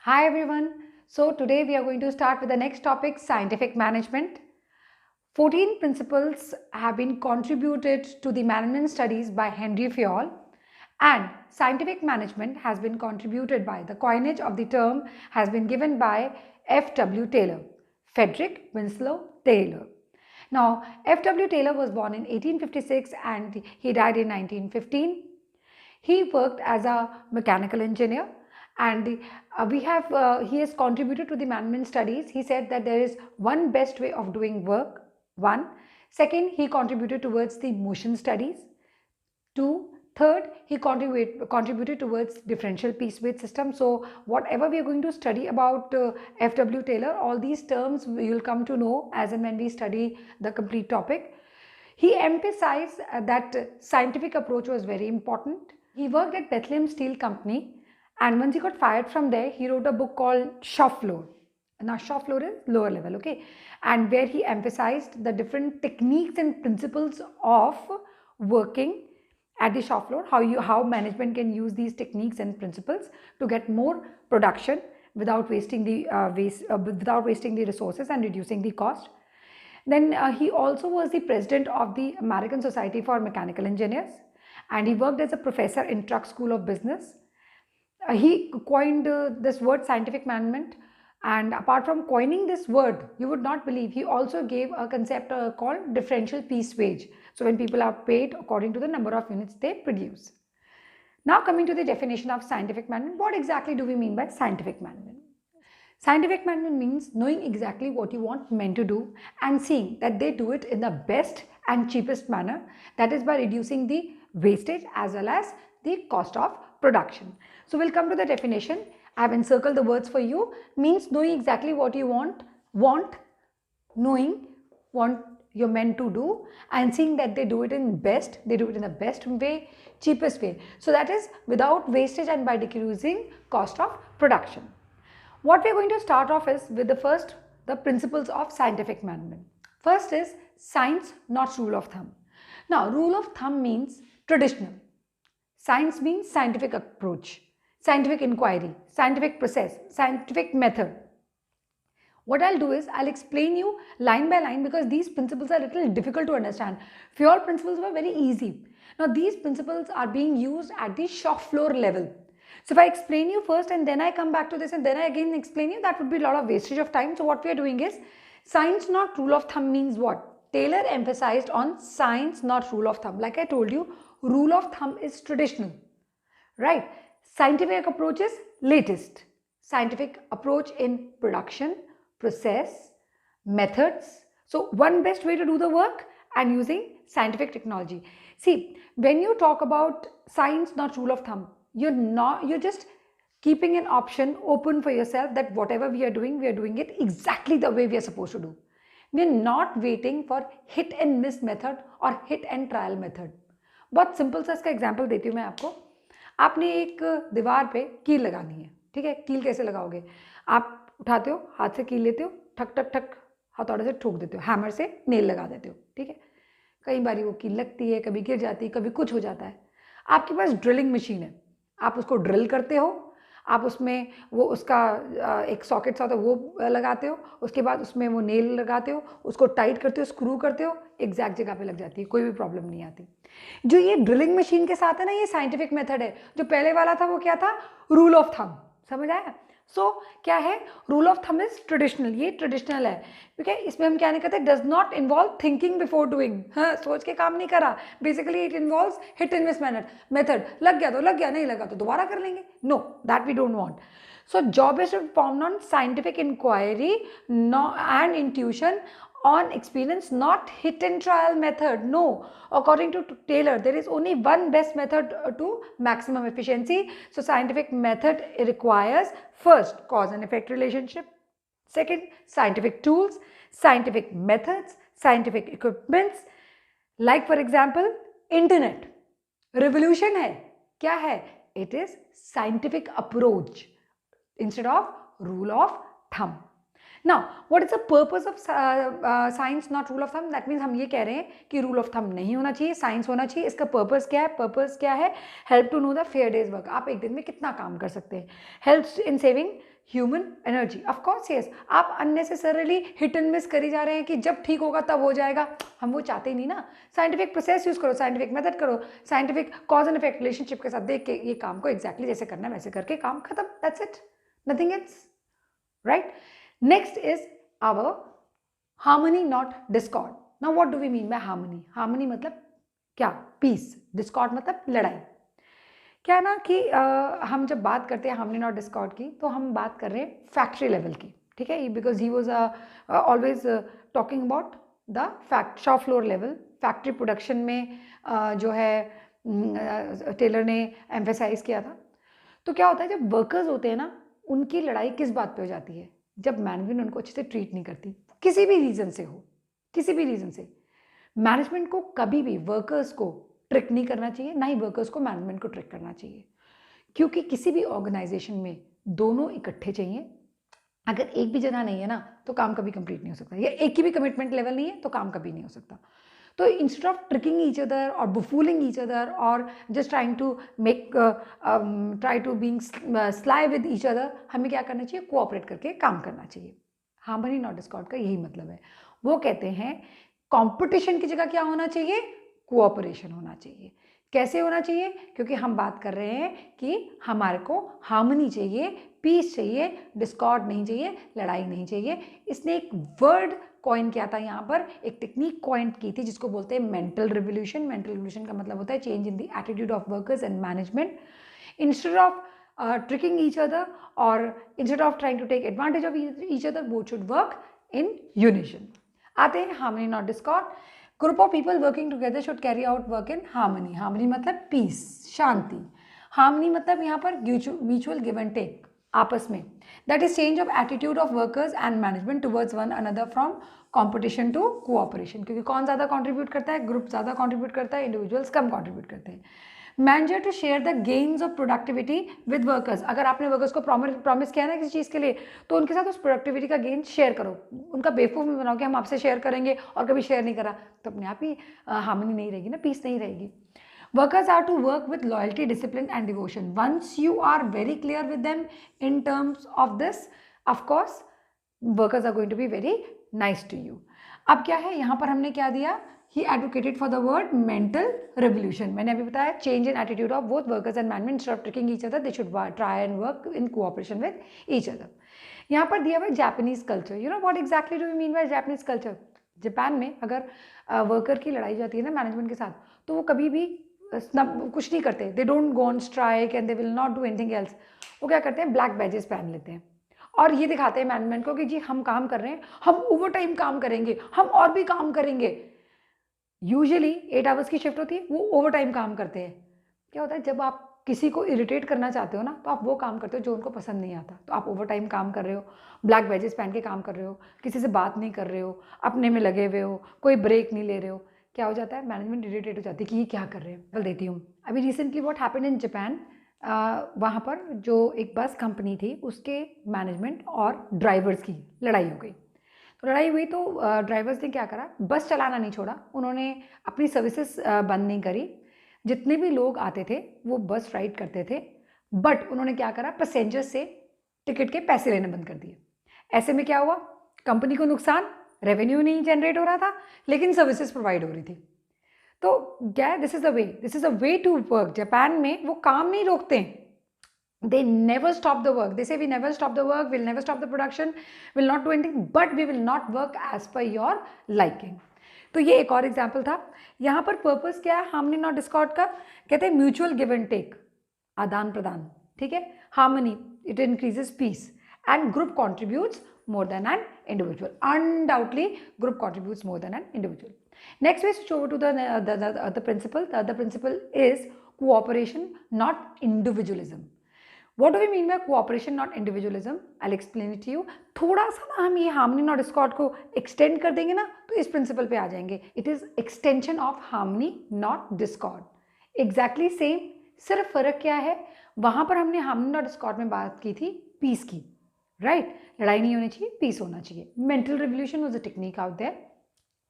Hi everyone. So today we are going to start with the next topic, scientific management. 14 principles have been contributed to the management studies by Henry Fayol, and scientific management has been contributed by the coinage of the term has been given by F.W. Taylor, Frederick Winslow Taylor. Now, F.W. Taylor was born in 1856 and he died in 1915. He worked as a mechanical engineer, and he has contributed to the management studies. He said that there is one best way of doing work. One. Second, he contributed towards the motion studies. Two. Third, he contributed towards differential piece weight system. So whatever we are going to study about F.W. Taylor, all these terms you will come to know as and when we study the complete topic. He emphasized that scientific approach was very important. He worked at Bethlehem Steel Company, and once he got fired from there, he wrote a book called Shop Floor. Now, shop floor is lower level, okay? And where he emphasized the different techniques and principles of working at the shop floor, how management can use these techniques and principles to get more production without wasting the resources and reducing the cost. Then he also was the president of the American Society for Mechanical Engineers, and he worked as a professor in Truck School of Business. He coined this word scientific management, and apart from coining this word, you would not believe, he also gave a concept called differential piece wage. So when people are paid according to the number of units they produce. Now coming to the definition of scientific management, what exactly do we mean by scientific management? Scientific management means knowing exactly what you want men to do and seeing that they do it in the best and cheapest manner, that is by reducing the wastage as well as the cost of production. So we'll come to the definition. I have encircled the words for you. Means knowing exactly what you want your men to do and seeing that they do it in the best way, cheapest way. So that is without wastage and by decreasing cost of production. What we are going to start off is with the principles of scientific management. First is science, not rule of thumb. Now, rule of thumb means traditional. Science means scientific approach, scientific inquiry, scientific process, scientific method. What I'll do is I'll explain you line by line because these principles are a little difficult to understand. Few principles were very easy. Now, these principles are being used at the shop floor level. So if I explain you first and then I come back to this and then I again explain you, that would be a lot of wastage of time. So what we are doing is science, not rule of thumb means what? Taylor emphasized on science, not rule of thumb. Like I told you, rule of thumb is traditional, right? Scientific approach is latest. Scientific approach in production, process, methods. So one best way to do the work and using scientific technology. See, when you talk about science, not rule of thumb, you're just keeping an option open for yourself that whatever we are doing it exactly the way we are supposed to do. We are not waiting for hit and miss method or hit and trial method. बहुत simple सा इसका example देती हूँ मैं आपको. आपने एक दीवार पे कील लगानी है, ठीक है? कील कैसे लगाओगे? आप उठाते हो, हाथ से कील लेते हो, ठक ठक ठक हथौड़े से ठोक देते हो, हैमर से नेल लगा देते हो, ठीक है? कई बार वो कील लगती है, कभी गिर जाती है, कभी कुछ हो जाता है. आपके पास ड्रिलिंग मशीन है, आप उसको ड्रिल करते हो, आप उसमें वो उसका एक सॉकेट सा होता है वो लगाते हो, उसके बाद उसमें वो नेल लगाते हो, उसको टाइट करते हो, स्क्रू करते हो, एग्जैक्ट जगह पे लग जाती है, कोई भी प्रॉब्लम नहीं आती. जो ये ड्रिलिंग मशीन के साथ है ना, ये साइंटिफिक मेथड है. जो पहले वाला था वो क्या था? Rule of thumb. समझ आया? सो क्या है? Rule of thumb is traditional. ये ट्रेडिशनल है क्योंकि इसमें हम क्या नहीं करते, does not involve thinking before doing. हाँ, सोच के काम नहीं करा. Basically it involves hit and miss method. लग गया तो लग गया, नहीं लगा तो दोबारा कर लेंगे. No, that we don't want. So job is performed on scientific inquiry and intuition on experience, not hit and trial method. No, according to Taylor, there is only one best method to maximum efficiency. So scientific method requires first cause and effect relationship, second scientific tools, scientific methods, scientific equipments. Like for example, internet revolution है. क्या है? It is scientific approach instead of rule of thumb. Now what is the purpose of science not rule of thumb? That means हम ये कह रहे हैं कि rule of thumb नहीं होना चाहिए, साइंस होना चाहिए। इसका पर्पस क्या है? पर्पस क्या है? Help to know the fair days work. आप एक दिन में कितना काम कर सकते हैं। Helps in saving human energy. Of course yes. आप अननेसेसरली हिट एंड मिस करी जा रहे हैं कि जब ठीक होगा तब हो जाएगा, हम वो चाहते ही नहीं ना। साइंटिफिक प्रोसेस यूज करो, साइंटिफिक मेथड करो, scientific cause and effect relationship के साथ देख के ये काम को एग्जैक्टली जैसे करना है वैसे करके काम खत्म। That's it, nothing else, right? Next is our harmony not discord. Now what do we mean by harmony? Harmony मतलब क्या? पीस। डिस्कॉर्ड मतलब लड़ाई। क्या है ना कि हम जब बात करते हैं हार्मनी नॉट डिस्कॉर्ड की, तो हम बात कर रहे हैं फैक्ट्री लेवल की, ठीक है? Because he was always talking about the fact shop floor level. Factory production में जो है टेलर ने एम्फेसाइज किया था। तो क्या होता है जब वर्कर्स होते हैं ना, उनकी लड़ाई किस बात पे हो जाती है? जब मैनेजमेंट उनको अच्छे से ट्रीट नहीं करती, किसी भी रीज़न से हो, किसी भी रीज़न से। मैनेजमेंट को कभी भी वर्कर्स को ट्रिक नहीं करना चाहिए, ना ही वर्कर्स को मैनेजमेंट को ट्रिक करना चाहिए, क्योंकि किसी भी ऑर्गेनाइजेशन में दोनों इकट्ठे चाहिए। अगर एक भी जना नहीं है ना, तो काम कभी कंप्लीट नहीं हो सकता, या एक की भी कमिटमेंट लेवल नहीं है तो काम कभी नहीं हो सकता। तो instead of tricking each other और बुफूलिंग ईच अदर और just trying to make try to being sly with each other, हमें क्या करना चाहिए? कोऑपरेट करके काम करना चाहिए। हार्मनी नॉट डिस्कॉर्ड का यही मतलब है। वो कहते हैं कंपटीशन की जगह क्या होना चाहिए? कोऑपरेशन होना चाहिए। कैसे होना चाहिए? क्योंकि हम बात कर रहे हैं कि हमारे को हार्मनी चाहिए, पीस चाहिए, डिस्कॉर्ड नहीं चाहिए, लड़ाई नहीं चाहिए। इसने एक वर्ड कॉइन किया था यहाँ पर, एक टेक्निक कॉइन की थी जिसको बोलते हैं मेंटल रिवोल्यूशन। मेंटल रिवोल्यूशन का मतलब होता है change in the attitude of workers and management. Instead of tricking each other और instead of trying to take advantage of each other, both should work in unison. आते हैं harmony not discord. Group of people working together should carry out work in harmony. Harmony मतलब peace, शांति। Harmony मतलब यहाँ पर mutual give and take, आपस में। That is change of attitude of workers and management towards one another from competition to cooperation. क्योंकि कौन ज़्यादा कॉन्ट्रीब्यूट करता है? ग्रुप ज़्यादा कॉन्ट्रीब्यूट करता है, इंडिविजुअल्स कम कॉन्ट्रीब्यूट करते हैं। Manager to share the gains of productivity with workers. अगर आपने वर्कर्स को प्रॉमिस किया ना किसी चीज़ के लिए, तो उनके साथ उस प्रोडक्टिविटी का गेन शेयर करो। उनका बेवकूफ़ में बनाओ कि हम आपसे शेयर करेंगे और कभी शेयर नहीं करा, तो अपने आप ही हार्मनी नहीं रहेगी ना, पीस नहीं रहेगी। Workers are to work with loyalty, discipline and devotion. Once you are very clear with them in terms of this, of course, workers are going to be very nice to you. अब क्या है यहाँ पर हमने क्या दिया? He advocated for the word mental revolution. मैंने अभी बताया change in attitude of both workers and management. Instead of tricking each other, they should try and work in cooperation with each other. यहाँ पर दिया हुआ है Japanese culture. You know what exactly do we mean by Japanese culture? Japan में अगर worker की लड़ाई जाती है ना मैनेजमेंट के साथ, तो वो कभी भी कुछ नहीं करते। They don't go on strike and they will not do anything else. वो क्या करते हैं? ब्लैक बैजेस पहन लेते हैं और ये दिखाते हैं मैनेजमेंट को कि जी हम काम कर रहे हैं, हम ओवर टाइम काम करेंगे, हम और भी काम करेंगे। यूजुअली 8 आवर्स की शिफ्ट होती है, वो ओवर टाइम काम करते हैं। क्या होता है जब आप किसी को इरिटेट करना चाहते हो ना, तो आप वो काम करते हो जो उनको पसंद नहीं आता। तो आप ओवर टाइम काम कर रहे हो, ब्लैक बैजेस पहन के काम कर रहे हो, किसी से बात नहीं कर रहे हो, अपने में लगे हुए हो, कोई ब्रेक नहीं ले रहे हो। क्या हो जाता है? मैनेजमेंट इरिटेट हो जाती है कि ये क्या कर रहे हैं। बल देती हूँ। अभी recently what happened in Japan, वहाँ पर जो एक बस कंपनी थी उसके मैनेजमेंट और ड्राइवर्स की लड़ाई हो गई। तो लड़ाई हुई तो ड्राइवर्स ने क्या करा? बस चलाना नहीं छोड़ा, उन्होंने अपनी सर्विसेज बंद नहीं करी। जितने भी लोग आते थे वो बस राइड करते थे, बट उन्होंने क्या करा? पैसेंजर्स से टिकट के पैसे लेने बंद कर दिए। ऐसे में क्या हुआ? कंपनी को नुकसान, रेवेन्यू नहीं जनरेट हो रहा था, लेकिन सर्विसेज प्रोवाइड हो रही थी। तो क्या? This is a way to work. Japan में वो काम नहीं रोकते, they never stop the work. They say we never stop the work, we'll never stop the production, we'll not do anything, but we will not work as per your liking. तो ये एक और example था। यहाँ पर purpose क्या है harmony not Discord का? कहते हैं म्यूचुअल गिव एंड टेक, आदान प्रदान, ठीक है? Harmony, it increases peace and group contributes more than an individual. Undoubtedly, group contributes more than an individual. Next, we switch over to the principle. The other principle is cooperation, not individualism. What do we mean by cooperation, not individualism? I'll explain it to you. थोड़ा सा ना हम ये harmony not discord को extend कर देंगे ना, तो इस principle पे आ जाएंगे. It is extension of harmony not discord. Exactly same. सिर्फ फर्क क्या है? वहाँ पर हमने harmony not discord में बात की थी peace की, राइट, लड़ाई नहीं होनी चाहिए, पीस होना चाहिए. Mental revolution was a technique out there.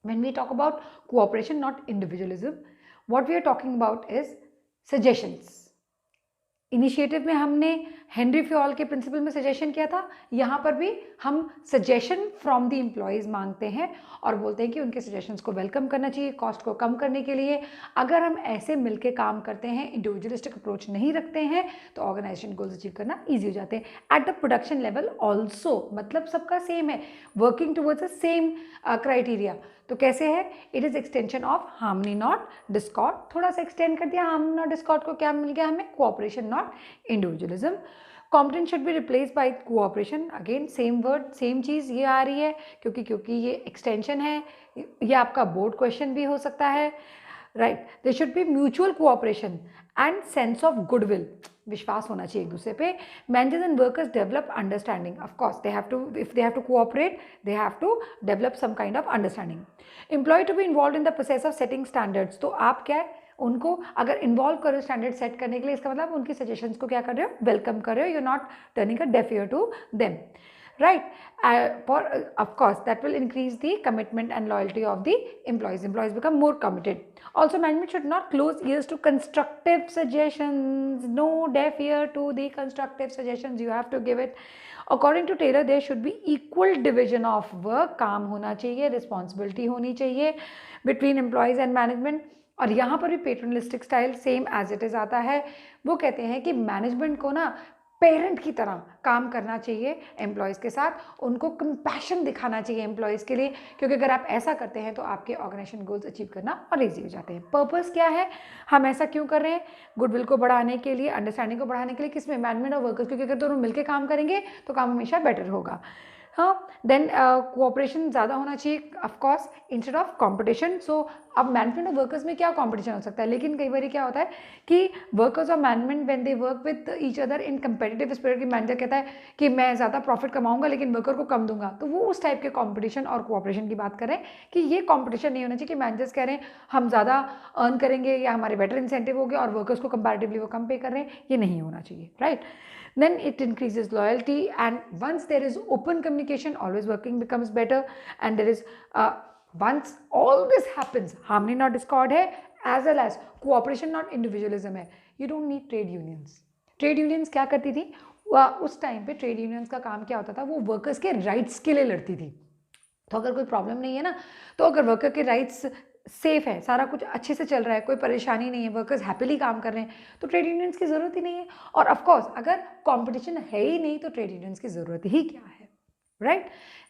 When we talk about cooperation, not individualism, what we are talking about is suggestions. Initiative में हमने हेनरी फ्योल के प्रिंसिपल में सजेशन किया था, यहाँ पर भी हम सजेशन फ्रॉम द एम्प्लॉयज़ मांगते हैं और बोलते हैं कि उनके सजेशंस को वेलकम करना चाहिए कॉस्ट को कम करने के लिए. अगर हम ऐसे मिलके काम करते हैं, इंडिविजुअलिस्टिक अप्रोच नहीं रखते हैं, तो ऑर्गेनाइजेशन गोल्स अचीव करना ईजी हो जाते हैं. At the production level also, मतलब सबका सेम है, working towards the same criteria. तो कैसे है? It is extension of harmony not Discord. थोड़ा सा एक्सटेंड कर दिया हार्मनी नॉट डिस्कॉर्ड को, क्या मिल गया हमें? Cooperation not individualism. Competence should be replace by cooperation. Again same word same चीज़ ये आ रही है क्योंकि ये एक्सटेंशन है. ये आपका बोर्ड क्वेश्चन भी हो सकता है. Right, there should be mutual cooperation and sense of goodwill. विश्वास होना चाहिए एक दूसरे पे. Managers and workers develop understanding. Of course they have to, if they have to cooperate, they have to develop some kind of understanding. Employ to be involve in the process of setting standards. तो आप क्या है, उनको अगर involve करो standard set करने के लिए, इसका मतलब उनकी सजेशंस को क्या कर रहे हो? वेलकम कर रहे हो. You are not turning a deaf ear to them. Right, for of course that will increase the commitment and loyalty of the employees. Employees become more committed. Also, management should not close ears to constructive suggestions. No deaf ear to the constructive suggestions. You have to give it. According to Taylor, there should be equal division of work. काम होना चाहिए, responsibility होनी चाहिए between employees and management. और यहाँ पर भी paternalistic style same as it is आता है. वो कहते हैं कि मैनेजमेंट को ना पेरेंट की तरह काम करना चाहिए एम्प्लॉयज़ के साथ. उनको कंपैशन दिखाना चाहिए एम्प्लॉयज़ के लिए, क्योंकि अगर आप ऐसा करते हैं तो आपके ऑर्गेनाइजेशन गोल्स अचीव करना और ईजी हो जाते हैं. पर्पस क्या है, हम ऐसा क्यों कर रहे हैं? गुडविल को बढ़ाने के लिए, अंडरस्टैंडिंग को बढ़ाने के लिए. किसमें? मैनेजमेंट और वर्कर्स. क्योंकि अगर दोनों मिलकर काम करेंगे तो काम हमेशा बेटर होगा. हाँ, देन कोऑपरेशन ज़्यादा होना चाहिए ऑफकोर्स इंस्टेड ऑफ कॉम्पिटिशन. सो अब मैनेजमेंट और वर्कर्स में क्या कॉम्पिटिशन हो सकता है? लेकिन कई बार क्या होता है कि वर्कर्स और management when they work with each other in competitive spirit, की मैनेजर कहता है कि मैं ज़्यादा प्रॉफिट कमाऊंगा लेकिन वर्कर को कम दूंगा, तो वो उस टाइप के कॉम्पिटिशन और कोऑपरेशन की बात करें कि ये कॉम्पिटिशन नहीं होना चाहिए कि मैनेजर्स कह रहे हैं हम ज़्यादा अर्न करेंगे या हमारे बेटर इंसेंटिव हो गया और वर्कर्स को कंपैरेटिवली वो कम पे कर रहे हैं. ये नहीं होना चाहिए. Right, then it increases loyalty, and once there is open communication, always working becomes better. And there is once all this happens, harmony not discord है, as well as cooperation not individualism है. You don't need trade unions. Trade unions क्या करती थी? उस time पे trade unions का काम क्या होता था? वो वर्कर्स के राइट्स के लिए लड़ती थी. तो अगर कोई प्रॉब्लम नहीं है ना, तो अगर वर्कर के राइट्स सेफ है, सारा कुछ अच्छे से चल रहा है, कोई परेशानी नहीं है, वर्कर्स हैप्पीली काम कर रहे हैं, तो ट्रेड यूनियंस की ज़रूरत ही नहीं है. और ऑफ कोर्स अगर कंपटीशन है ही नहीं तो ट्रेड यूनियंस की ज़रूरत ही क्या है? राइट.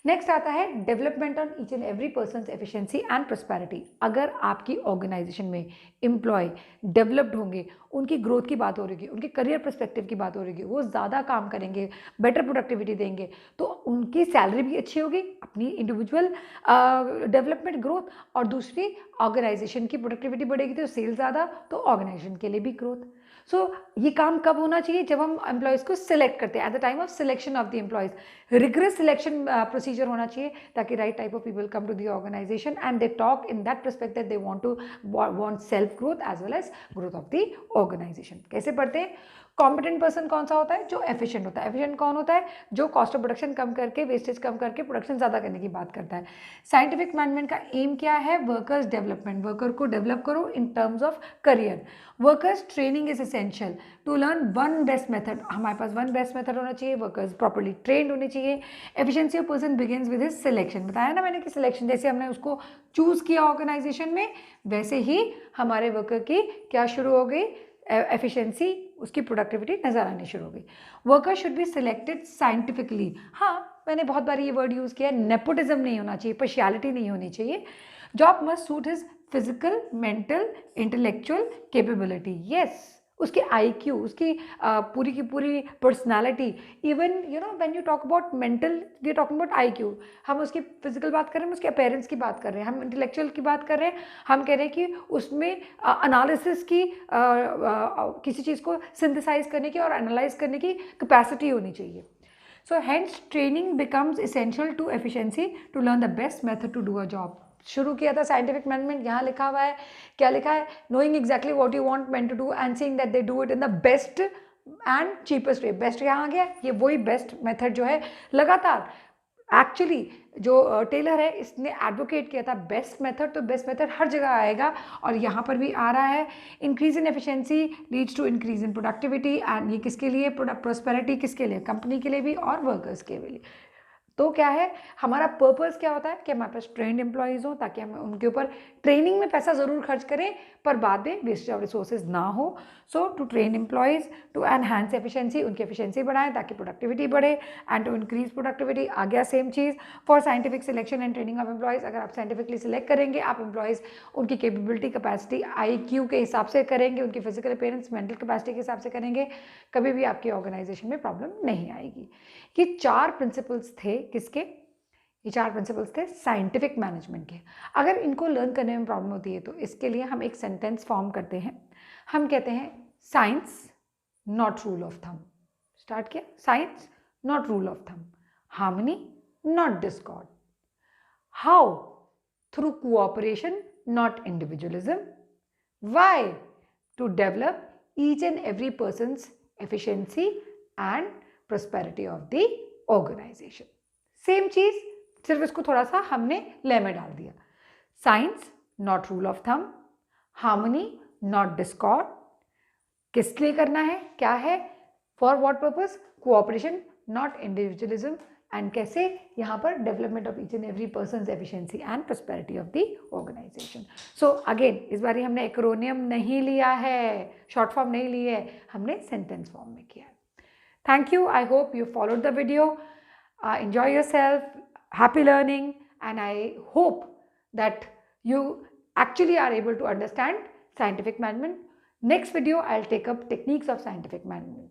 नेक्स्ट आता है development on each and every persons efficiency and prosperity. अगर आपकी ऑर्गेनाइजेशन में एम्प्लॉय डेवलप्ड होंगे, उनकी ग्रोथ की बात हो रही है, उनके करियर पर्सपेक्टिव की बात हो रही है, वो ज़्यादा काम करेंगे, बेटर प्रोडक्टिविटी देंगे, तो उनकी सैलरी भी अच्छी होगी, अपनी इंडिविजुअल डेवलपमेंट ग्रोथ, और दूसरी ऑर्गेनाइजेशन की प्रोडक्टिविटी बढ़ेगी तो सेल ज़्यादा, तो ऑर्गेनाइजेशन के लिए भी ग्रोथ. सो ये काम कब होना चाहिए? जब हम एम्प्लॉयज़ को सिलेक्ट करते हैं, at the time of selection of the employees. Rigorous selection procedure होना चाहिए ताकि right type of people come to the organisation and they talk in that perspective that they want self growth as well as growth of the organisation. कैसे पढ़ते हैं? Competent person कौन सा होता है? जो एफिशिएंट होता है. एफिशिएंट कौन होता है? जो कॉस्ट ऑफ प्रोडक्शन कम करके, वेस्टेज कम करके प्रोडक्शन ज़्यादा करने की बात करता है. साइंटिफिक मैनेजमेंट का एम क्या है? Workers development. वर्कर को डेवलप करो in terms of career. Workers training is essential to learn one best method. हमारे पास वन बेस्ट मेथड होना चाहिए. वर्कर्स प्रॉपर्ली ट्रेंड होने चाहिए. Efficiency of person begins with his selection. बताया ना मैंने कि सिलेक्शन, जैसे हमने उसको चूज़ किया ऑर्गेनाइजेशन में, वैसे ही हमारे वर्कर की क्या शुरू हो गई? एफिशिएंसी, उसकी प्रोडक्टिविटी नज़र आनी शुरू हो गई. Worker should be selected scientifically. हाँ, मैंने बहुत बार ये वर्ड यूज़ किया है. नेपोटिज्म नहीं होना चाहिए, पार्शियलिटी नहीं होनी चाहिए. Job must suit his physical, mental, intellectual capability. Yes, उसकी IQ, उसकी पूरी की पूरी personality. Even you know when you talk about mental, we are talking about IQ. हम उसकी फिजिकल बात कर रहे हैं, हम उसके अपीयरेंस की बात कर रहे हैं, हम इंटेलेक्चुअल की बात कर रहे हैं, हम कह रहे हैं कि उसमें एनालिसिस की, किसी चीज़ को सिंथेसाइज करने की और एनालाइज करने की कैपेसिटी होनी चाहिए. So hence training becomes essential to efficiency to learn the best method to do a job. शुरू किया था साइंटिफिक मैनेजमेंट, यहाँ लिखा हुआ है, क्या लिखा है? Knowing exactly what you want men to do and seeing that they do it in the best and cheapest way, best यहाँ आ गया, ये वही बेस्ट मेथड जो है लगातार एक्चुअली जो टेलर है इसने एडवोकेट किया था बेस्ट मेथड, तो बेस्ट मेथड हर जगह आएगा और यहाँ पर भी आ रहा है। Increase in efficiency leads to increase in productivity, and ये किसके लिए, प्रोस्पेरिटी किसके लिए, कंपनी के लिए भी और वर्कर्स के लिए। तो क्या है हमारा पर्पस, क्या होता है कि हमारे पास ट्रेंड एम्प्लॉयज़ हो ताकि हम उनके ऊपर ट्रेनिंग में पैसा ज़रूर खर्च करें पर बाद में वेस्टेज ऑफ रिसोर्सेज ना हो। So to train employees to enhance efficiency, उनकी एफिशिएंसी बढ़ाएं ताकि प्रोडक्टिविटी बढ़े, एंड टू इंक्रीज प्रोडक्टिविटी आ गया सेम चीज़। For scientific selection and training of employees, अगर आप साइंटिफिकली सिलेक्ट करेंगे आप एम्प्लॉयज़, उनकी कैपेबिलिटी कैपेसिटी IQ के हिसाब से करेंगे, उनकी फिजिकल अपीयरेंस मेंटल कैपेसिटी के हिसाब से करेंगे, कभी भी आपकी ऑर्गेनाइजेशन में प्रॉब्लम नहीं आएगी। ये 4 प्रिंसिपल्स थे किसके, ये 4 प्रिंसिपल्स थे साइंटिफिक मैनेजमेंट के। अगर इनको लर्न करने में प्रॉब्लम होती है तो इसके लिए हम एक सेंटेंस फॉर्म करते हैं, हम कहते हैं science not rule of thumb. Start किया, science not rule of thumb, harmony not discord, how through cooperation not individualism, why to develop each and every persons efficiency and prosperity of the organisation. Same चीज, सिर्फ इसको थोड़ा सा हमने ले में डाल दिया। Science not rule of thumb, harmony not discord, किस लिए करना है, क्या है, for what purpose, cooperation not individualism, and कैसे यहाँ पर development of each and every persons efficiency and prosperity of the organization. So again इस बार हमने एक्रोनियम नहीं लिया है, शॉर्ट फॉर्म नहीं ली है, हमने सेंटेंस फॉर्म में किया है। Thank you. I hope you followed the video. Enjoy yourself. Happy learning. And I hope that you actually are able to understand scientific management. Next video, I'll take up techniques of scientific management.